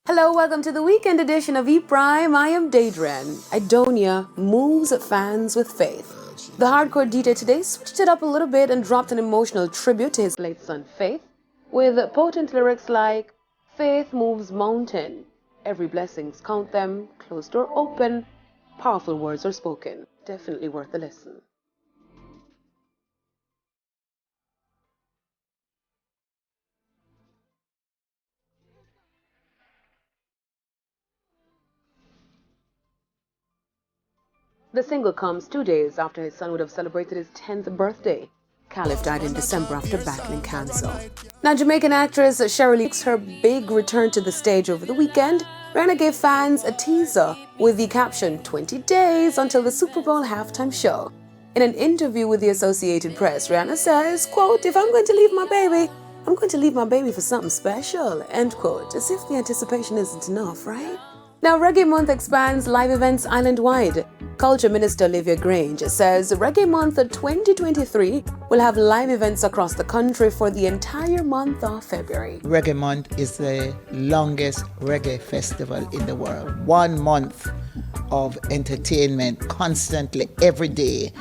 Hello, welcome to the weekend edition of E-Prime. I am Daedran. Adonia moves fans with faith. The hardcore DJ today switched it up a little bit and dropped an emotional tribute to his late son Faith with potent lyrics like, "Faith moves mountain, every blessings count them, closed door open, powerful words are spoken." Definitely worth a listen. The single comes 2 days after his son would have celebrated his 10th birthday. Khalif died in December after battling cancer. Now, Jamaican actress Shirley makes her big return to the stage over the weekend. Rihanna gave fans a teaser with the caption, 20 days until the Super Bowl halftime show. In an interview with the Associated Press, Rihanna says, quote, "If I'm going to leave my baby, I'm going to leave my baby for something special," end quote, as if the anticipation isn't enough, right? Now, Reggae Month expands live events island-wide. Culture Minister Olivia Grange says Reggae Month 2023 will have live events across the country for the entire month of February. Reggae Month is the longest reggae festival in the world. 1 month of entertainment constantly, every day.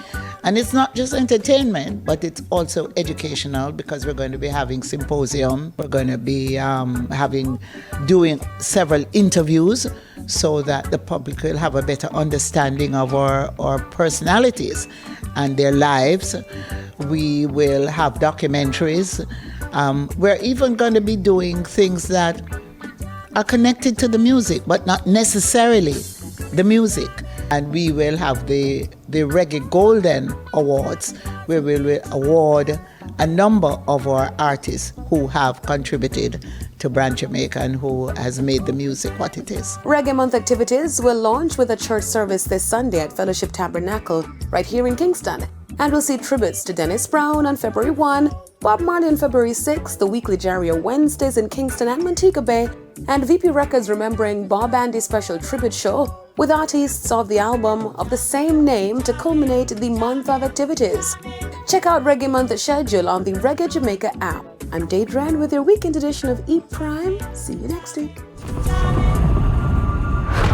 And it's not just entertainment, but it's also educational because we're going to be having symposium. We're going to be doing several interviews so that the public will have a better understanding of our personalities and their lives. We will have documentaries. We're even going to be doing things that are connected to the music, but not necessarily the music. And we will have the Reggae Golden Awards, where we will award a number of our artists who have contributed to brand Jamaica and who has made the music what it is. Reggae Month activities will launch with a church service this Sunday at Fellowship Tabernacle right here in Kingston. And we'll see tributes to Dennis Brown on February 1, Bob Marley on February 6, the weekly Jario Wednesdays in Kingston and Montego Bay, and VP Records remembering Bob Andy's special tribute show with artists of the album of the same name to culminate the month of activities. Check out Reggae Month schedule on the Reggae Jamaica app. I'm Daedran with your weekend edition of E-Prime. See you next week.